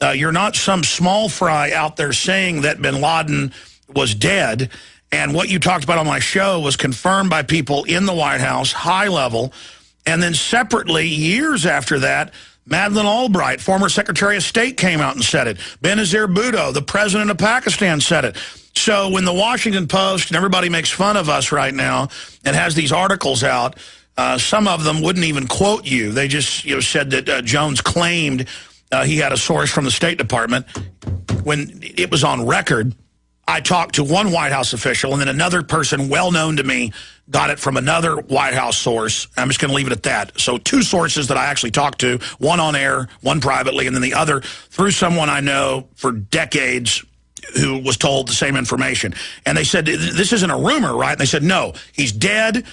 You're not some small fry out there saying that bin Laden was dead. And what you talked about on my show was confirmed by people in the White House, high level. And then separately, years after that, Madeline Albright, former Secretary of State, came out and said it. Benazir Bhutto, the president of Pakistan, said it. So when the Washington Post and everybody makes fun of us right now and has these articles out, some of them wouldn't even quote you. They just said that Jones claimed he had a source from the State Department. When it was on record, I talked to one White House official, and then another person well known to me got it from another White House source. I'm just going to leave it at that. So two sources that I actually talked to, one on air, one privately, and then the other through someone I know for decades who was told the same information. And they said, this isn't a rumor, right? And they said, no, he's dead.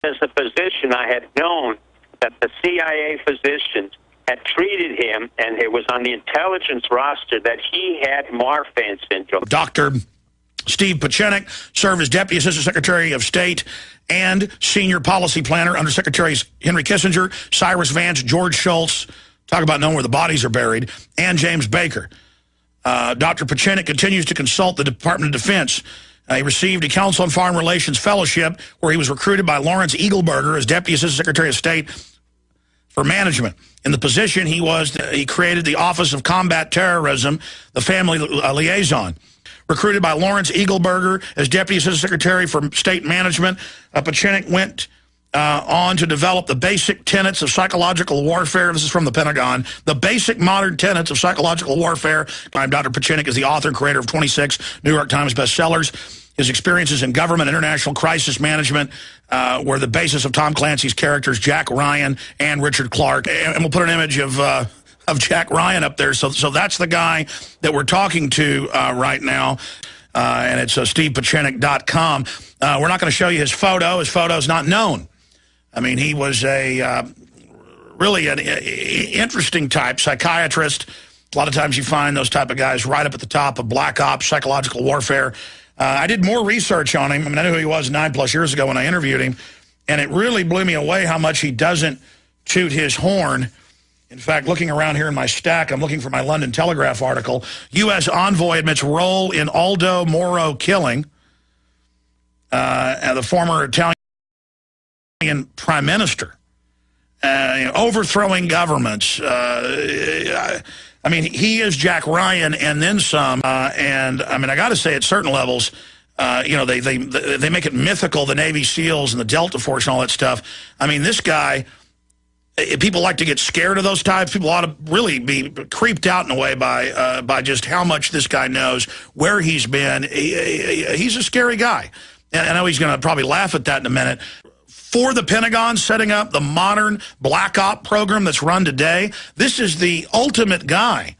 As a physician, I had known that the CIA physicians had treated him, and it was on the intelligence roster that he had Marfan syndrome. Dr. Steve Pieczenik served as Deputy Assistant Secretary of State and Senior Policy Planner under Secretaries Henry Kissinger, Cyrus Vance, George Shultz, talk about knowing where the bodies are buried, and James Baker. Dr. Pieczenik continues to consult the Department of Defense. He received a Council on Foreign Relations Fellowship where he was recruited by Lawrence Eagleburger as Deputy Assistant Secretary of State for Management. In the position, he created the Office of Combat Terrorism, the Family Liaison. Recruited by Lawrence Eagleburger as Deputy Assistant Secretary for State Management, Pieczenik went on to develop the basic tenets of psychological warfare. This is from the Pentagon. The basic modern tenets of psychological warfare. Dr. Pieczenik is the author and creator of 26 New York Times bestsellers. His experiences in government and international crisis management were the basis of Tom Clancy's characters, Jack Ryan and Richard Clark. And we'll put an image of Jack Ryan up there. So that's the guy that we're talking to right now. And it's stevepieczenik.com. We're not going to show you his photo. His photo's not known. I mean, he was really an interesting type, psychiatrist. A lot of times you find those type of guys right up at the top of black ops, psychological warfare. I did more research on him. I mean, I knew who he was 9+ years ago when I interviewed him, and it really blew me away how much he doesn't toot his horn. In fact, looking around here in my stack, I'm looking for my London Telegraph article. U.S. envoy admits role in Aldo Moro killing. The former Italian prime minister. Overthrowing governments. I mean, he is Jack Ryan and then some. And I mean, I got to say, at certain levels, they make it mythical, the Navy SEALs and the Delta Force and all that stuff. I mean, this guy, people like to get scared of those types. People ought to really be creeped out in a way by just how much this guy knows, where he's been. He's a scary guy. And I know he's going to probably laugh at that in a minute. For the Pentagon setting up the modern black op program that's run today, this is the ultimate guy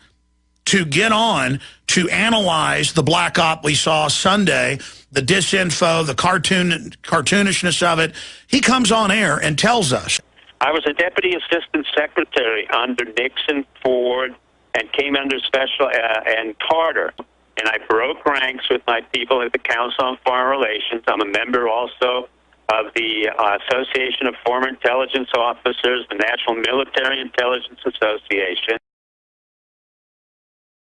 to get on to analyze the black op we saw Sunday, the disinfo, the cartoonishness of it. He comes on air and tells us. I was a Deputy Assistant Secretary under Nixon, Ford, and came under Special and Carter. And I broke ranks with my people at the Council on Foreign Relations. I'm a member also of the Association of Former Intelligence Officers, the National Military Intelligence Association.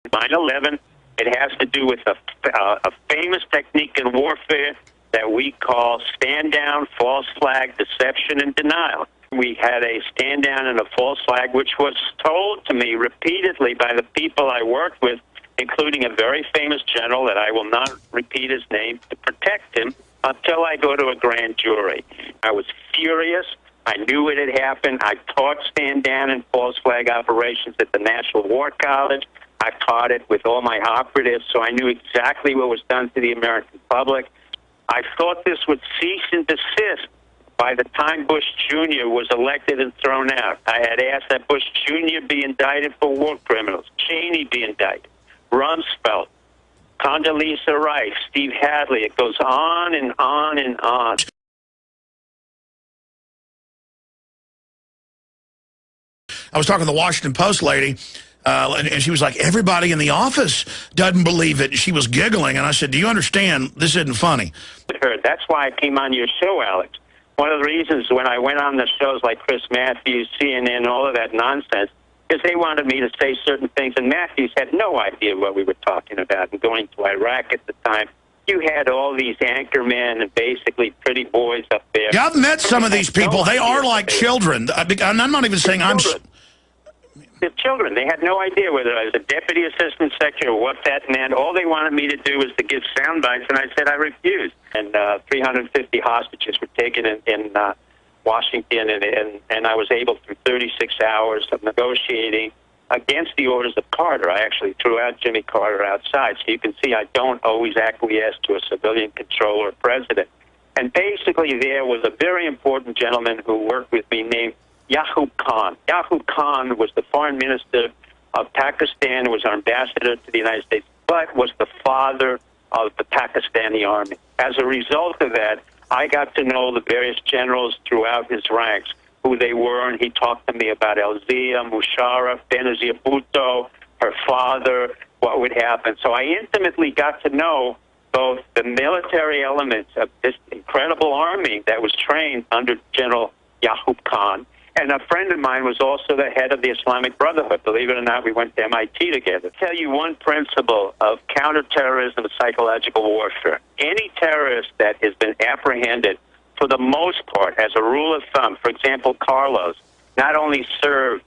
9/11, it has to do with a famous technique in warfare that we call stand down, false flag, deception, and denial. We had a stand down and a false flag, which was told to me repeatedly by the people I worked with, including a very famous general that I will not repeat his name, to protect him until I go to a grand jury. I was furious. I knew it had happened. I taught stand down and false flag operations at the National War College. I taught it with all my operatives, so I knew exactly what was done to the American public. I thought this would cease and desist by the time Bush Jr. was elected and thrown out. I had asked that Bush Jr. be indicted for war criminals, Cheney be indicted, Rumsfeld, Condoleezza Rice, Steve Hadley. It goes on and on and on. I was talking to the Washington Post lady, and she was like, everybody in the office doesn't believe it. She was giggling, and I said, do you understand? This isn't funny. That's why I came on your show, Alex. One of the reasons when I went on the shows like Chris Matthews, CNN, all of that nonsense, because they wanted me to say certain things, and Matthews had no idea what we were talking about. And going to Iraq at the time, you had all these anchormen and basically pretty boys up there. Yeah, I've met some of these people. They are like children. I'm not even saying I'm... The children. They had no idea whether I was a deputy assistant secretary or what that meant. All they wanted me to do was to give sound bites, and I said I refused. And 350 hostages were taken in Washington, and I was able, through 36 hours of negotiating against the orders of Carter. I actually threw out Jimmy Carter outside. So you can see I don't always acquiesce to a civilian controller or president. And basically there was a very important gentleman who worked with me named Yaqub Khan. Yaqub Khan was the foreign minister of Pakistan, was our ambassador to the United States, but was the father of the Pakistani army. As a result of that, I got to know the various generals throughout his ranks, who they were, and he talked to me about Elzia, Musharraf, Benazir Bhutto, her father, what would happen. So I intimately got to know both the military elements of this incredible army that was trained under General Yaqub Khan. And a friend of mine was also the head of the Islamic Brotherhood. Believe it or not, we went to MIT together. I'll tell you one principle of counterterrorism and psychological warfare. Any terrorist that has been apprehended, for the most part, as a rule of thumb, for example, Carlos, not only served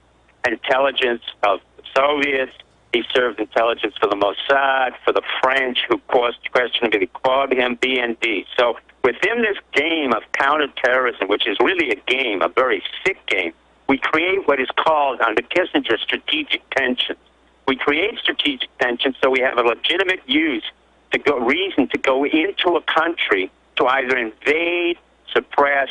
intelligence of the Soviets, he served intelligence for the Mossad, for the French, who questionably called him BND. So within this game of counterterrorism, which is really a game, a very sick game, we create what is called, under Kissinger, strategic tensions. We create strategic tensions so we have a legitimate reason to go into a country to either invade, suppress,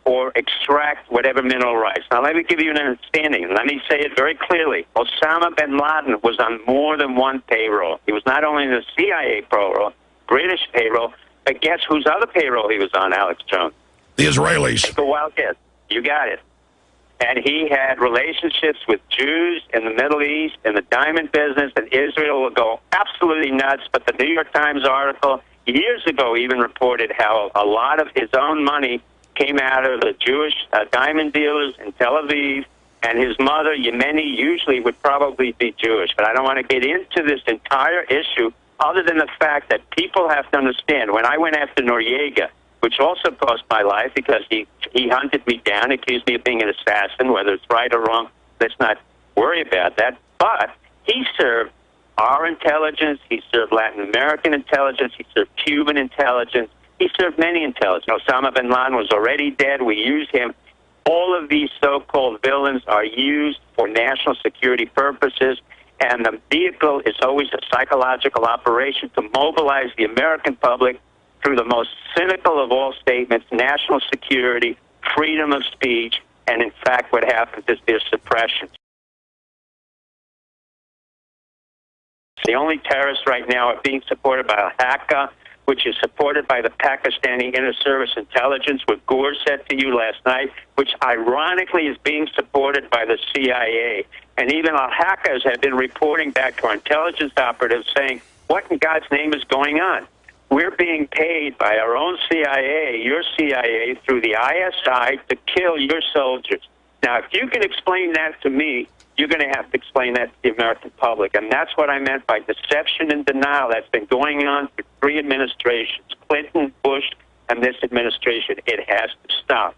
or extract whatever mineral rights. Now, let me give you an understanding. Let me say it very clearly. Osama bin Laden was on more than one payroll. He was not only the CIA payroll, British payroll, but guess whose other payroll he was on, Alex Jones? The Israelis. Take a wild guess. You got it. And he had relationships with Jews in the Middle East, in the diamond business, and Israel will go absolutely nuts. But the New York Times article years ago even reported how a lot of his own money came out of the Jewish diamond dealers in Tel Aviv, and his mother, Yemeni, usually would probably be Jewish. But I don't want to get into this entire issue other than the fact that people have to understand, when I went after Noriega, which also cost my life because he hunted me down, accused me of being an assassin, whether it's right or wrong, let's not worry about that. But he served our intelligence, he served Latin American intelligence, he served Cuban intelligence, he served many intelligence. Osama bin Laden was already dead. We used him. All of these so-called villains are used for national security purposes, and the vehicle is always a psychological operation to mobilize the American public through the most cynical of all statements, national security, freedom of speech, and in fact what happens is there's suppression. The only terrorists right now are being supported by Al-Haqqa, which is supported by the Pakistani Inter-Service Intelligence, what Gore said to you last night, which ironically is being supported by the CIA. And even Al-Haqqas have been reporting back to our intelligence operatives saying, what in God's name is going on? We're being paid by our own CIA, your CIA, through the ISI to kill your soldiers. Now, if you can explain that to me, you're going to have to explain that to the American public. And that's what I meant by deception and denial that's been going on for 3 administrations, Clinton, Bush, and this administration. It has to stop.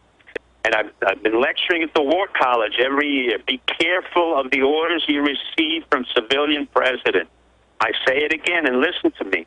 And I've been lecturing at the War College every year. Be careful of the orders you receive from civilian presidents. I say it again, and listen to me.